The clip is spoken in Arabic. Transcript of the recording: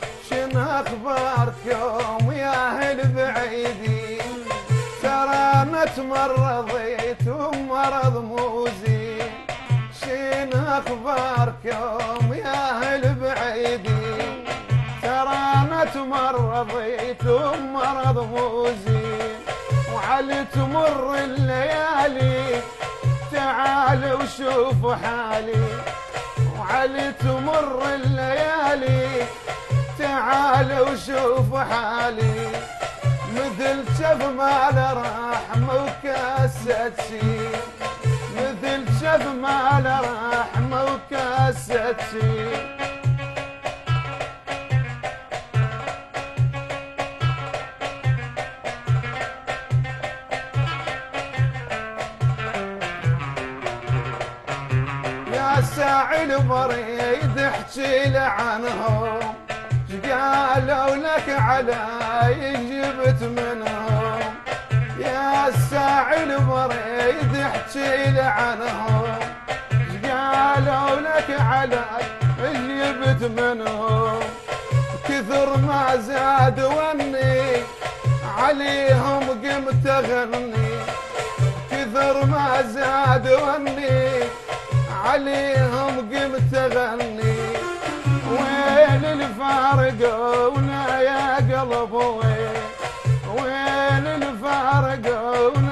شن اخباركم يا اهل بعيدي؟ ترى انا تمرضيت ومرض مو زين. شن اخباركم يا اهل بعيدي؟ ترى انا تمرضيت ومرض مو زين. وعلي تمر الليالي تعال وشوف حالي. وعلي تمر الليالي تعال وشوف حالي. مثل شف مال رحمة وكاسة شين. مثل شف مال رحمة وكاسة شين. يا ساعي المريض احكي له عنهم. قالوا لك علي جبت منهم. يا الساعي المريض احكي له عنهم. قالوا لك علي جبت منهم. كثر ما زاد وني عليهم قمت اغني. كثر ما زاد وني عليهم قمت اغني. وين الفارقونا يا قلب وين؟ وين الفارقونا